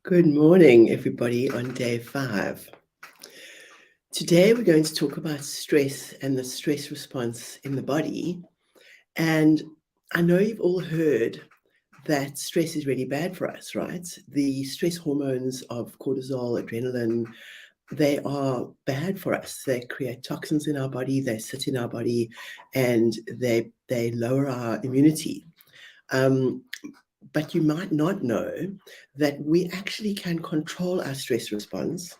Good morning, everybody, on day 5. Today, we're going to talk about stress and the stress response in the body. And I know you've all heard that stress is really bad for us, right? The stress hormones of cortisol, adrenaline, they are bad for us. They create toxins in our body, they sit in our body, and they lower our immunity. But you might not know that we actually can control our stress response,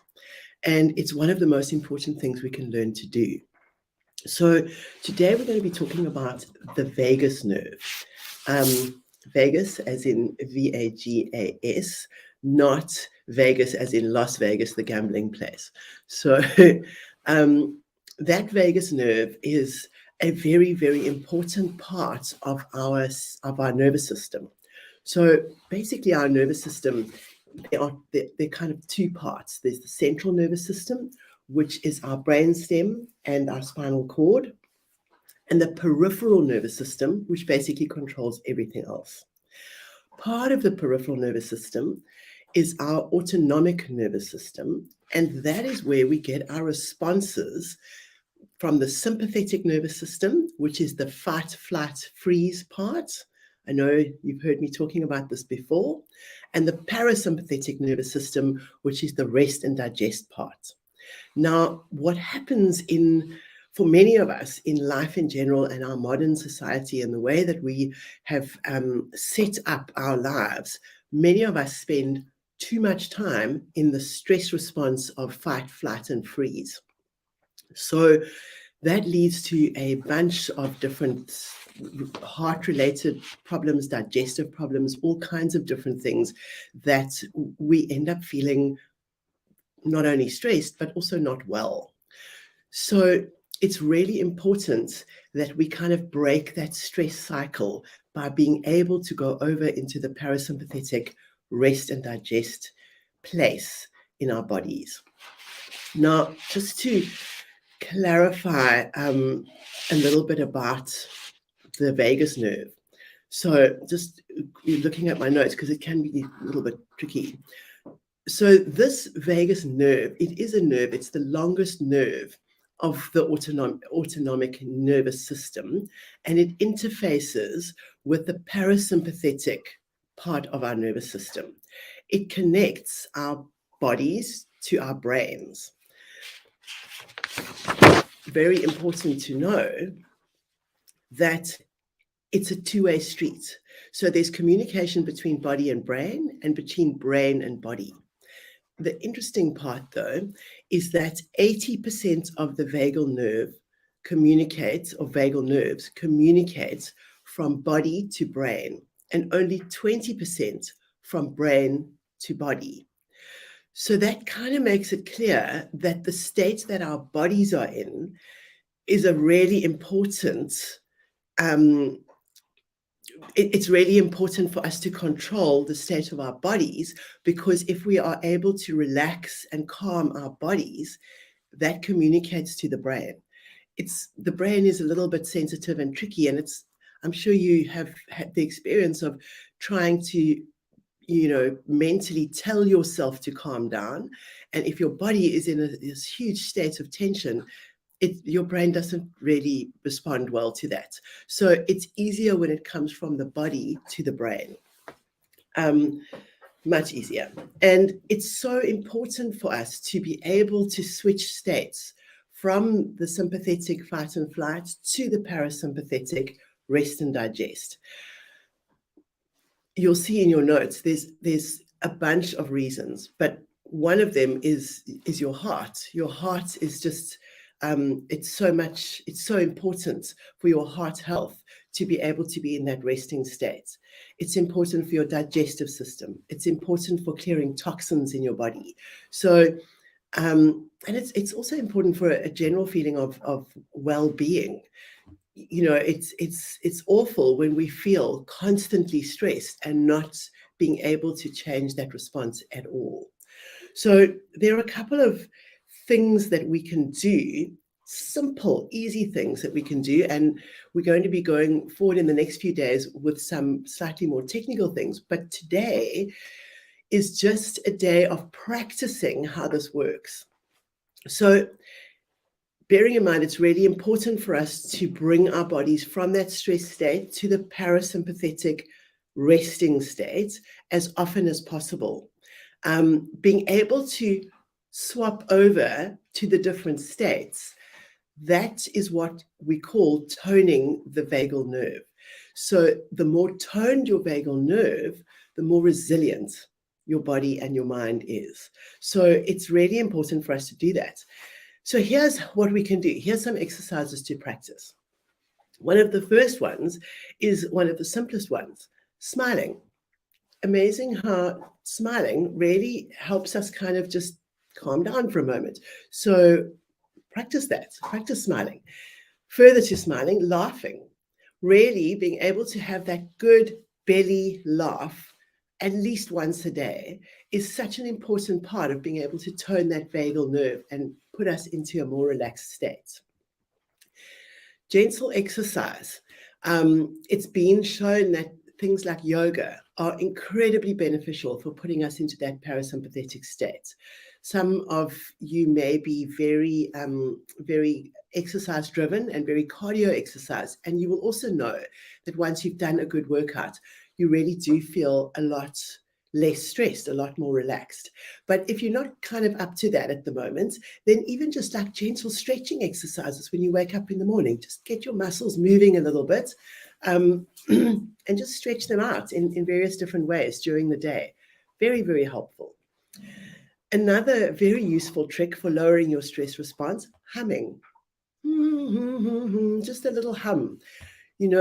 and it's one of the most important things we can learn to do. So today we're going to be talking about the vagus nerve. Vagus as in Vagas, not Vegas as in Las Vegas, the gambling place. So that vagus nerve is a very, very important part of our nervous system. So basically, our nervous system, they're kind of two parts. There's the central nervous system, which is our brainstem and our spinal cord, and the peripheral nervous system, which basically controls everything else. Part of the peripheral nervous system is our autonomic nervous system, and that is where we get our responses from the sympathetic nervous system, which is the fight, flight, freeze part. I know you've heard me talking about this before, and the parasympathetic nervous system, which is the rest and digest part. Now, what happens for many of us in life in general and our modern society and the way that we have set up our lives, many of us spend too much time in the stress response of fight, flight, and freeze. So that leads to a bunch of different heart-related problems, digestive problems, all kinds of different things that we end up feeling not only stressed, but also not well. So it's really important that we kind of break that stress cycle by being able to go over into the parasympathetic rest and digest place in our bodies. Now, just to clarify a little bit about the vagus nerve. So just looking at my notes, because it can be a little bit tricky. So this vagus nerve, it is a nerve, it's the longest nerve of the autonomic nervous system, and it interfaces with the parasympathetic part of our nervous system. It connects our bodies to our brains. Very important to know that it's a two-way street. So there's communication between body and brain and between brain and body. The interesting part, though, is that 80% of the vagal nerve communicates, or vagal nerves communicate from body to brain, and only 20% from brain to body. So that kind of makes it clear that the state that our bodies are in is a really important, it's really important for us to control the state of our bodies, because if we are able to relax and calm our bodies, that communicates to the brain. The brain is a little bit sensitive and tricky, and I'm sure you have had the experience of trying to mentally tell yourself to calm down. And if your body is in this huge state of tension, your brain doesn't really respond well to that. So it's easier when it comes from the body to the brain. Much easier. And it's so important for us to be able to switch states from the sympathetic fight and flight to the parasympathetic rest and digest. You'll see in your notes, there's a bunch of reasons, but one of them is your heart. Your heart is just, it's so important for your heart health to be able to be in that resting state. It's important for your digestive system. It's important for clearing toxins in your body. So, and it's also important for a general feeling of well-being. It's awful when we feel constantly stressed and not being able to change that response at all. So there are a couple of things that we can do, simple, easy things that we can do, and we're going to be going forward in the next few days with some slightly more technical things. But today, is just a day of practicing how this works. So bearing in mind, it's really important for us to bring our bodies from that stress state to the parasympathetic resting state as often as possible. Being able to swap over to the different states, that is what we call toning the vagal nerve. So the more toned your vagal nerve, the more resilient your body and your mind is. So it's really important for us to do that. So here's what we can do. Here's some exercises to practice. One of the first ones is one of the simplest ones, smiling. Amazing how smiling really helps us kind of just calm down for a moment. So practice that, practice smiling. Further to smiling, laughing. Really being able to have that good belly laugh at least once a day is such an important part of being able to tone that vagal nerve and put us into a more relaxed state. Gentle exercise. It's been shown that things like yoga are incredibly beneficial for putting us into that parasympathetic state. Some of you may be very, very exercise driven and very cardio exercise. And you will also know that once you've done a good workout, you really do feel a lot less stressed, a lot more relaxed. But if you're not kind of up to that at the moment, then even just like gentle stretching exercises when you wake up in the morning, just get your muscles moving a little bit and just stretch them out in various different ways during the day. Very, very helpful. Another very useful trick for lowering your stress response, humming. Just a little hum.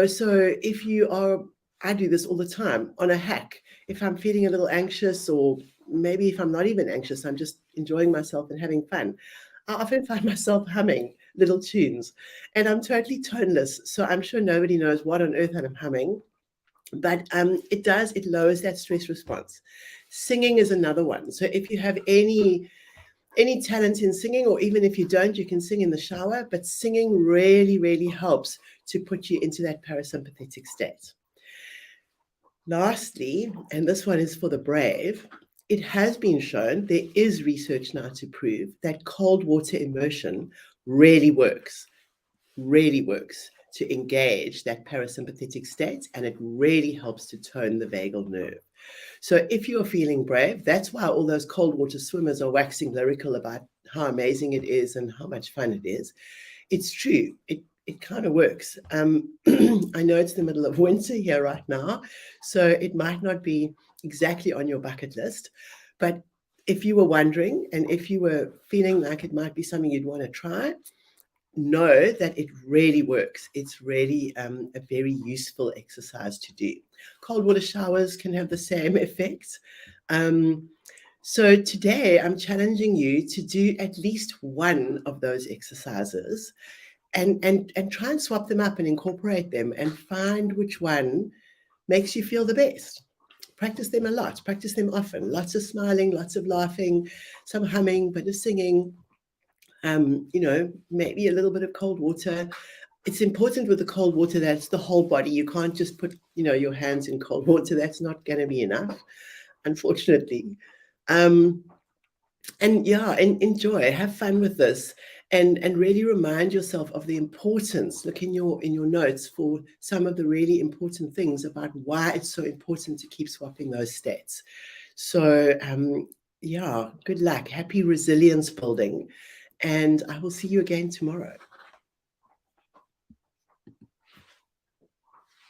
So if you are, I do this all the time on a hack. If I'm feeling a little anxious, or maybe if I'm not even anxious, I'm just enjoying myself and having fun, I often find myself humming little tunes, and I'm totally toneless. So I'm sure nobody knows what on earth I'm humming, but it lowers that stress response. Singing is another one. So if you have any talent in singing, or even if you don't, you can sing in the shower, but singing really, really helps to put you into that parasympathetic state. Lastly, and this one is for the brave, it has been shown, there is research now to prove that cold water immersion really works to engage that parasympathetic state, and it really helps to tone the vagal nerve. So if you're feeling brave, that's why all those cold water swimmers are waxing lyrical about how amazing it is and how much fun it is. It's true. It kind of works. I know it's the middle of winter here right now, so it might not be exactly on your bucket list, but if you were wondering, and if you were feeling like it might be something you'd want to try, know that it really works. It's really a very useful exercise to do. Cold water showers can have the same effect. So today I'm challenging you to do at least one of those exercises and try and swap them up and incorporate them and find which one makes you feel the best. Practice them a lot, practice them often. Lots of smiling, lots of laughing, some humming, bit of singing. Maybe a little bit of cold water. It's important with the cold water that it's the whole body. You can't just put, your hands in cold water. That's not going to be enough, unfortunately. And enjoy, have fun with this, and really remind yourself of the importance. Look in your notes for some of the really important things about why it's so important to keep swapping those states. So good luck, happy resilience building. And I will see you again tomorrow.